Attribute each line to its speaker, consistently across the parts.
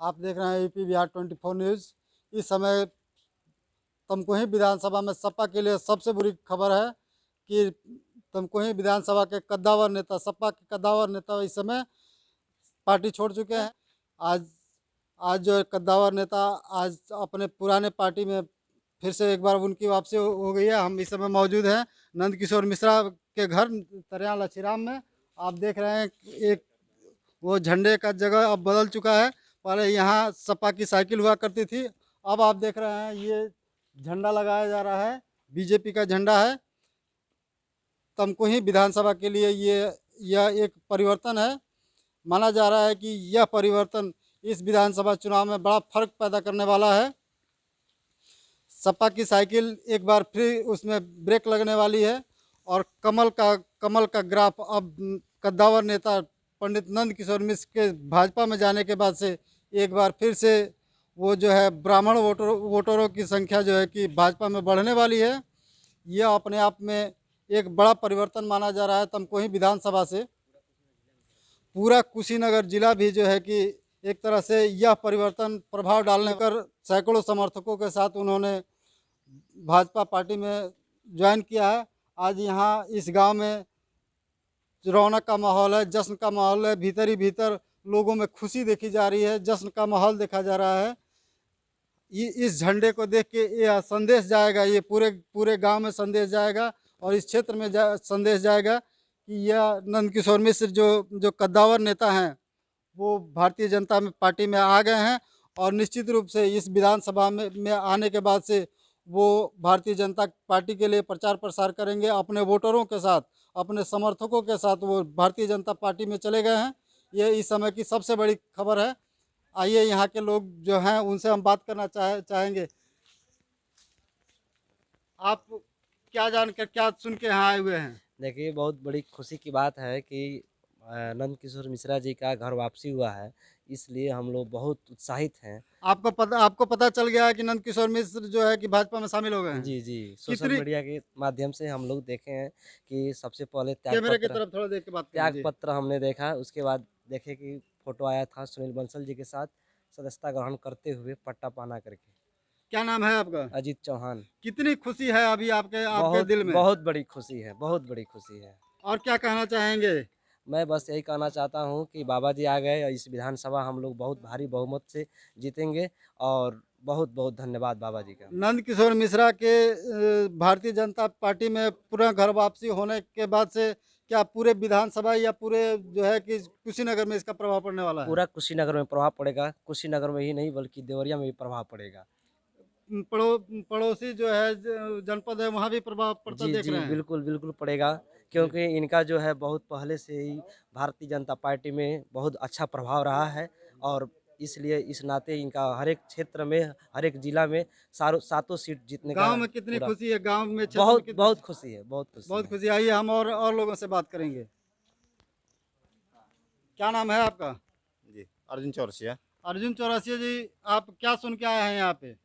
Speaker 1: आप देख रहे हैं यूपी बिहार 24 न्यूज़। इस समय तमकुही विधानसभा में सपा के लिए सबसे बुरी खबर है कि तमकुही विधानसभा के कद्दावर नेता, सपा के कद्दावर नेता इस समय पार्टी छोड़ चुके हैं। आज आज जो कद्दावर नेता आज अपने पुराने पार्टी में फिर से एक बार उनकी वापसी हो गई है। हम इस समय मौजूद हैं नंद किशोर मिश्रा के घर तरियां लछीराम में। आप देख रहे हैं एक वो झंडे का जगह अब बदल चुका है। पहले यहाँ सपा की साइकिल हुआ करती थी, अब आप देख रहे हैं ये झंडा लगाया जा रहा है, बीजेपी का झंडा है। तमकुही विधानसभा के लिए यह एक परिवर्तन है। माना जा रहा है कि यह परिवर्तन इस विधानसभा चुनाव में बड़ा फर्क पैदा करने वाला है। सपा की साइकिल एक बार फिर उसमें ब्रेक लगने वाली है और कमल का ग्राफ अब कद्दावर नेता पंडित नंद किशोर मिश्र के भाजपा में जाने के बाद से एक बार फिर से वो जो है ब्राह्मण वोटरों की संख्या जो है कि भाजपा में बढ़ने वाली है। यह अपने आप में एक बड़ा परिवर्तन माना जा रहा है। तमकुही विधानसभा से पूरा कुशीनगर जिला भी जो है कि एक तरह से यह परिवर्तन प्रभाव डालने कर सैकड़ों समर्थकों के साथ उन्होंने भाजपा पार्टी में ज्वाइन किया है। आज यहाँ इस गांव में रौनक का माहौल है, जश्न का माहौल है। भीतर ही भीतर लोगों में खुशी देखी जा रही है, जश्न का माहौल देखा जा रहा है। इस झंडे को देख के यह संदेश जाएगा, ये पूरे गांव में संदेश जाएगा और इस क्षेत्र में संदेश जाएगा कि यह नंद किशोर मिश्र जो कद्दावर नेता हैं वो भारतीय जनता पार्टी में आ गए हैं और निश्चित रूप से इस विधानसभा में आने के बाद से वो भारतीय जनता पार्टी के लिए प्रचार प्रसार करेंगे। अपने वोटरों के साथ, अपने समर्थकों के साथ वो भारतीय जनता पार्टी में चले गए हैं। ये इस समय की सबसे बड़ी खबर है। आइए यहाँ के लोग जो हैं उनसे हम बात करना चाहेंगे। आप क्या जानकर, क्या सुन के यहाँ आए हुए हैं?
Speaker 2: देखिए, बहुत बड़ी खुशी की बात है कि नंद किशोर मिश्रा जी का घर वापसी हुआ है, इसलिए हम लोग बहुत उत्साहित हैं।
Speaker 1: आपको पता चल गया है कि नंद किशोर मिश्र जो है कि भाजपा में शामिल हो गए हैं?
Speaker 2: जी जी, सोशल
Speaker 1: कितनी
Speaker 2: मीडिया के माध्यम से हम लोग देखे हैं कि सबसे पहले
Speaker 1: कैमरे की तरफ थोड़ा देख के बात
Speaker 2: त्याग
Speaker 1: कीजिए।
Speaker 2: पत्र हमने देखा। उसके बाद देखे कि फोटो आया था सुनील बंसल जी के साथ सदस्यता ग्रहण करते हुए पट्टा पहना करके।
Speaker 1: क्या नाम है आपका?
Speaker 2: अजीत चौहान।
Speaker 1: कितनी खुशी है अभी आपके आपके
Speaker 2: बहुत
Speaker 1: दिल में?
Speaker 2: बहुत बड़ी खुशी है, बहुत बड़ी खुशी है।
Speaker 1: और क्या कहना चाहेंगे?
Speaker 2: मैं बस यही कहना चाहता हूँ कि बाबा जी आ गए और इस विधानसभा हम लोग बहुत भारी बहुमत से जीतेंगे और बहुत बहुत धन्यवाद बाबा जी का।
Speaker 1: नंद किशोर मिश्रा के भारतीय जनता पार्टी में पूरा घर वापसी होने के बाद से क्या पूरे विधानसभा या पूरे जो है कि कुशीनगर में इसका प्रभाव पड़ने वाला है?
Speaker 2: पूरा कुशीनगर में प्रभाव पड़ेगा। कुशीनगर में ही नहीं बल्कि देवरिया में भी प्रभाव पड़ेगा।
Speaker 1: पड़ोसी जो है जनपद है वहाँ भी प्रभाव पड़ता
Speaker 2: जी
Speaker 1: देख
Speaker 2: जी,
Speaker 1: रहे हैं?
Speaker 2: बिल्कुल बिल्कुल पड़ेगा, क्योंकि इनका जो है बहुत पहले से ही भारतीय जनता पार्टी में बहुत अच्छा प्रभाव रहा है और इसलिए इस नाते इनका हर एक क्षेत्र में, हर एक जिला में सातों सीट जीतने का
Speaker 1: गांव में कितनी
Speaker 2: पूरा
Speaker 1: खुशी है? गांव में, क्षेत्र में
Speaker 2: बहुत
Speaker 1: कितनी?
Speaker 2: बहुत खुशी है, बहुत खुशी
Speaker 1: बहुत
Speaker 2: है।
Speaker 1: खुशी। आइए हम और लोगों से बात करेंगे। क्या नाम है आपका?
Speaker 3: जी, अर्जुन चौरसिया।
Speaker 1: अर्जुन चौरसिया जी, आप क्या सुन के आए हैं यहाँ पे?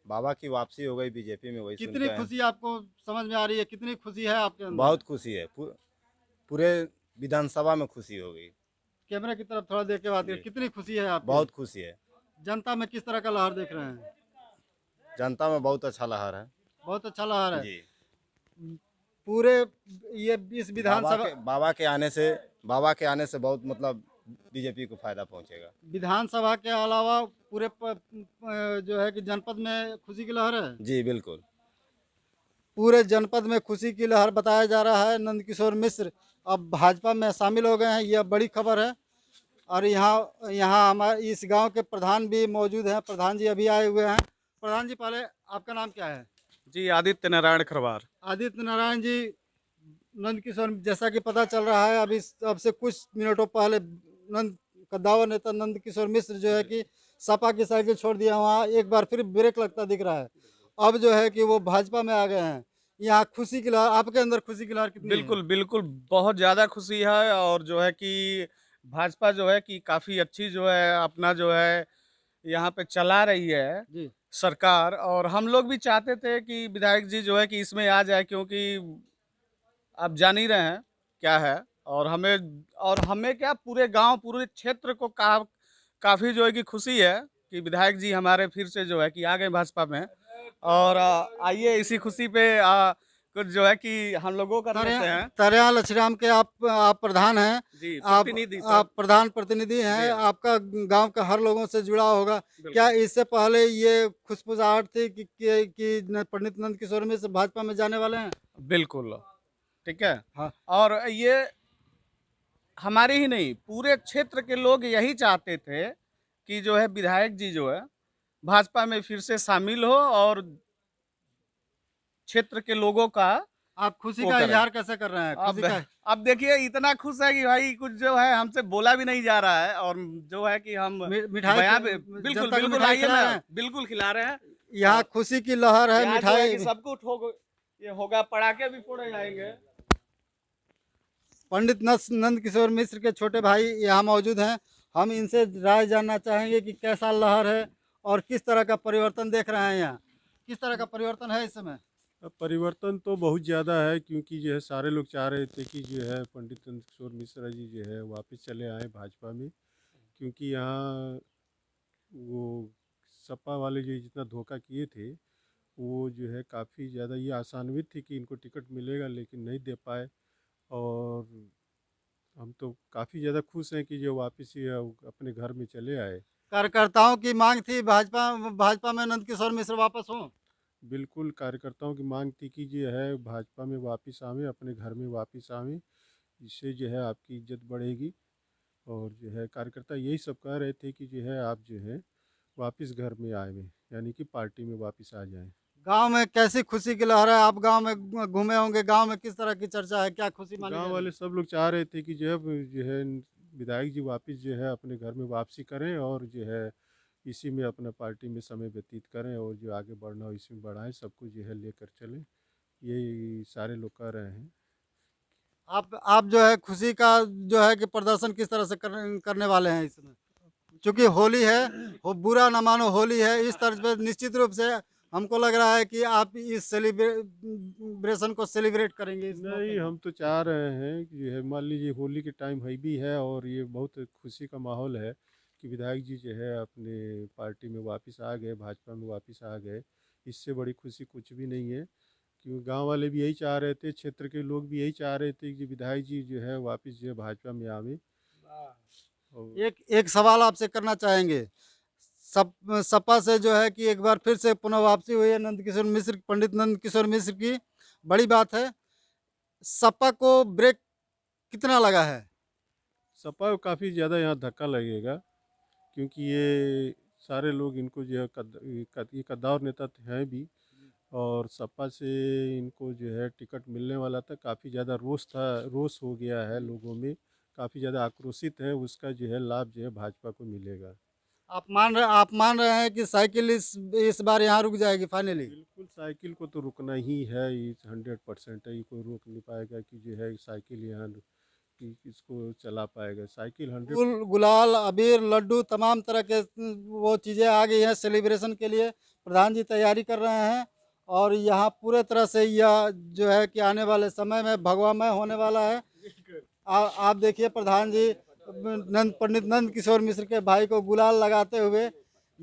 Speaker 3: बाबा की वापसी हो गई बीजेपी में, वही सुन
Speaker 1: कितनी
Speaker 3: के आए हैं।
Speaker 1: खुशी आपको समझ में आ रही है? कितनी खुशी है आपके अंदर?
Speaker 3: बहुत खुशी है, पूरे विधानसभा में खुशी हो गई।
Speaker 1: कैमरे की तरफ थोड़ा देख के बात करें।
Speaker 3: जी।
Speaker 1: कितनी खुशी है आपको?
Speaker 3: बहुत खुशी है।
Speaker 1: जनता में किस तरह का लहर देख रहे हैं?
Speaker 3: जनता में बहुत अच्छा लहर है।
Speaker 1: बहुत अच्छा लहर है।
Speaker 3: जी।
Speaker 1: पूरे ये इस विधानसभा
Speaker 3: बाबा के आने से बहुत मतलब बीजेपी को फायदा पहुंचेगा।
Speaker 1: विधानसभा के अलावा पूरे जो है कि जनपद में खुशी की लहर है।
Speaker 3: जी बिल्कुल।
Speaker 1: पूरे जनपद में खुशी की लहर बताया जा रहा है। नंद किशोर मिश्र अब भाजपा में शामिल हो गए हैं, यह बड़ी खबर है। और यहाँ हमारे इस गांव के प्रधान भी मौजूद हैं। प्रधान जी अभी आए हुए हैं। प्रधान जी, पहले आपका नाम क्या है?
Speaker 4: जी, आदित्य नारायण खरवार।
Speaker 1: आदित्य नारायण जी, नंद किशोर, जैसा कि पता चल रहा है अभी अब से कुछ मिनटों पहले नंद कद्दावर नेता नंद किशोर मिश्र जो है कि सपा की साइकिल छोड़ दिया, वहाँ एक बार फिर ब्रेक लगता दिख रहा है। अब जो है कि वो भाजपा में आ गए हैं। यहाँ खुशी की लहर, आपके अंदर खुशी की लहर कितनी है?
Speaker 4: बिल्कुल, बिल्कुल, बहुत ज़्यादा खुशी है और जो है कि भाजपा जो है कि काफ़ी अच्छी जो है अपना जो है यहाँ पे चला रही है
Speaker 1: जी।
Speaker 4: सरकार, और हम लोग भी चाहते थे कि विधायक जी जो है कि इसमें आ जाए, क्योंकि आप जान ही रहे हैं क्या है। और हमें क्या पूरे गाँव, पूरे क्षेत्र को काफ़ी जो है कि खुशी है कि विधायक जी हमारे फिर से जो है कि आ गए भाजपा में। और आइए इसी खुशी पे कुछ जो है कि हम लोगों कर लेते हैं।
Speaker 1: तरियाल लछराम के आप प्रधान हैं,
Speaker 4: जी,
Speaker 1: आप
Speaker 4: प्रतिनिधि
Speaker 1: आप
Speaker 4: सर।
Speaker 1: प्रधान प्रतिनिधि हैं,
Speaker 4: जी।
Speaker 1: आपका गांव का हर लोगों से जुड़ा होगा।
Speaker 4: बिल्कुल।
Speaker 1: क्या इससे पहले ये खुशबुसाहट थी कि पंडित नंद किशोर मिश्र भाजपा में जाने वाले हैं?
Speaker 4: बिल्कुल, ठीक है।
Speaker 1: हाँ।
Speaker 4: और ये हमारे ही नहीं, पूरे क्षेत्र के लोग यही चाहते थे कि जो है विधायक जी जो है भाजपा में फिर से शामिल हो और क्षेत्र के लोगों का
Speaker 1: आप खुशी
Speaker 4: वो
Speaker 1: का
Speaker 4: करें।
Speaker 1: इजहार कैसे कर रहे हैं? खुशी
Speaker 4: अब
Speaker 1: का
Speaker 4: अब देखिए इतना खुश है कि भाई कुछ जो है हमसे बोला भी नहीं जा रहा है, और जो है कि हम
Speaker 1: मिठाई
Speaker 4: बयां
Speaker 1: जनता
Speaker 4: बिल्कुल
Speaker 1: को
Speaker 4: बिल्कुल
Speaker 1: मिठाई
Speaker 4: आइए
Speaker 1: खिला
Speaker 4: ना,
Speaker 1: रहे हैं?
Speaker 4: बिल्कुल खिला रहे हैं।
Speaker 1: यहाँ खुशी की लहर है,
Speaker 4: यहाँ जो है
Speaker 1: मिठाई।
Speaker 4: कि सबको ये होगा, पटाखे भी फोड़े जाएंगे।
Speaker 1: पंडित नंद किशोर मिश्र के छोटे भाई यहाँ मौजूद हैं। हम इनसे राय जानना चाहेंगे कि कैसा लहर है और किस तरह का परिवर्तन देख रहे हैं यहाँ। किस तरह का परिवर्तन है इस समय?
Speaker 5: अब परिवर्तन तो बहुत ज़्यादा है, क्योंकि जो है सारे लोग चाह रहे थे कि जो है पंडित नंद किशोर मिश्रा जी जो है वापस चले आए भाजपा में, क्योंकि यहाँ वो सपा वाले जो जितना धोखा किए थे वो जो है काफ़ी ज़्यादा ये आसान्वित थी कि इनको टिकट मिलेगा, लेकिन नहीं दे पाए। और हम तो काफ़ी ज़्यादा खुश हैं कि जो वापस ये अपने घर में चले आए।
Speaker 1: कार्यकर्ताओं की मांग थी भाजपा भाजपा में नंद किशोर मिश्र वापस हों।
Speaker 5: बिल्कुल कार्यकर्ताओं की मांग थी कि जो है भाजपा में वापस आवें, अपने घर में वापस आवें, इससे जो है आपकी इज्जत बढ़ेगी। और जो है कार्यकर्ता यही सब कह रहे थे कि जो है आप जो है वापस घर में आएँ, यानी कि पार्टी में वापस आ जाएं।
Speaker 1: गांव में कैसी खुशी की लहर है? आप गांव में घूमे होंगे, गांव में किस तरह की चर्चा है, क्या खुशी मानी जा
Speaker 5: गांव
Speaker 1: रही
Speaker 5: वाले
Speaker 1: है?
Speaker 5: सब लोग चाह रहे थे कि जो है विधायक जी वापस जो है अपने घर में वापसी करें और जो है इसी में अपना पार्टी में समय व्यतीत करें, और जो आगे बढ़ना हो इसी में बढ़ाएं, सबको जो है लेकर चलें, यही सारे लोग कह रहे हैं।
Speaker 1: आप जो है खुशी का जो है कि प्रदर्शन किस तरह से करने वाले हैं इसमें? चूंकि होली है, वो बुरा न मानो होली है, इस तरह पे निश्चित रूप से हमको लग रहा है कि आप इस सेलिब्रेशन को सेलिब्रेट करेंगे इस मौके
Speaker 5: नहीं,
Speaker 1: पे।
Speaker 5: हम तो चाह रहे हैं कि जो है मान लीजिए होली के टाइम है भी है, और ये बहुत खुशी का माहौल है कि विधायक जी जो है अपने पार्टी में वापस आ गए, भाजपा में वापस आ गए। इससे बड़ी खुशी कुछ भी नहीं है, क्योंकि गांव वाले भी यही चाह रहे थे, क्षेत्र के लोग भी यही चाह रहे थे कि विधायक जी जो है वापस जो है भाजपा में आवे। और
Speaker 1: एक एक सवाल आपसे करना चाहेंगे। सपा से जो है कि एक बार फिर से पुनः वापसी हुई है नंद किशोर मिश्र, पंडित नंद किशोर मिश्र की, बड़ी बात है। सपा को ब्रेक कितना लगा है?
Speaker 5: सपा को काफ़ी ज़्यादा यहाँ धक्का लगेगा, क्योंकि ये सारे लोग इनको जो है ये कद्दावर नेता हैं भी, और सपा से इनको जो है टिकट मिलने वाला था, काफ़ी ज़्यादा रोष हो गया है लोगों में, काफ़ी ज़्यादा आक्रोशित है, उसका जो है लाभ जो है भाजपा को मिलेगा।
Speaker 1: आप मान रहे हैं कि साइकिल इस बार यहाँ रुक जाएगी फाइनली?
Speaker 5: बिल्कुल, साइकिल को तो रुकना ही है, ये 100% है, ये कोई रोक नहीं पाएगा कि जो है साइकिल यहाँ कि इसको चला पाएगा। साइकिल 100
Speaker 1: गुलाल, अबीर, लड्डू, तमाम तरह के वो चीज़ें आ गई हैं सेलिब्रेशन के लिए। प्रधान जी तैयारी कर रहे हैं और यहाँ पूरे तरह से यह जो है कि आने वाले समय में भगवामय होने वाला है। आप देखिए प्रधान जी पंडित नंद किशोर मिश्र के भाई को गुलाल लगाते हुए,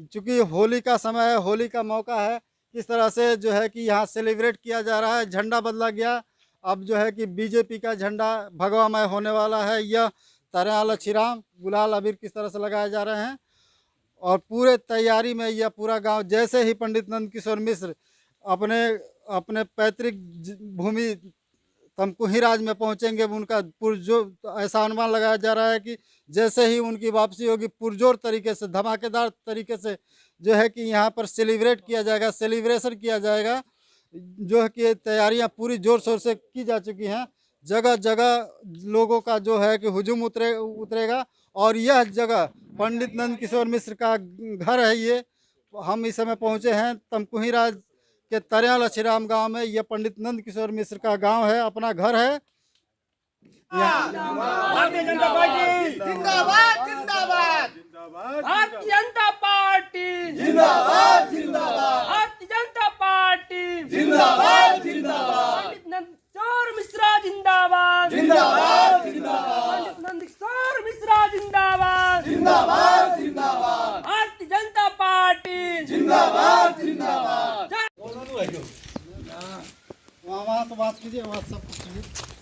Speaker 1: चूँकि होली का समय है, होली का मौका है, किस तरह से जो है कि यहाँ सेलिब्रेट किया जा रहा है। झंडा बदला गया, अब जो है कि बीजेपी का झंडा भगवामय होने वाला है। यह तरियाल लछीराम, गुलाल अबीर किस तरह से लगाए जा रहे हैं और पूरे तैयारी में यह पूरा गांव, जैसे ही पंडित नंद किशोर मिश्र अपने अपने पैतृक भूमि तमकुही राज में पहुंचेंगे, उनका पुरजोर, ऐसा अनुमान लगाया जा रहा है कि जैसे ही उनकी वापसी होगी पुरजोर तरीके से, धमाकेदार तरीके से जो है कि यहाँ पर सेलिब्रेट किया जाएगा, सेलिब्रेशन किया जाएगा। जो है कि तैयारियां पूरी जोर शोर से की जा चुकी हैं। जगह जगह लोगों का जो है कि हुजूम उतरेगा और यह जगह पंडित नंद किशोर मिश्र का घर है। ये हम इस समय पहुंचे हैं तमकुही राज के तरियाल लछीराम गांव में। यह पंडित नंद किशोर मिश्र का गांव है, अपना घर है।
Speaker 6: भारतीय जनता पार्टी जिंदाबाद जिंदाबाद, भारतीय जनता पार्टी जिंदाबाद जिंदाबाद, भारतीय जनता पार्टी जिंदाबाद जिंदाबाद, पंडित नंद किशोर मिश्रा जिंदाबाद जिंदाबाद जिंदाबाद, पंडित नंद किशोर मिश्रा जिंदाबाद जिंदाबाद जिंदाबाद। जिंदाबाद जिंदाबाद।
Speaker 1: वहाँ से बात कीजिए, वहाँ सब कुछ कीजिए।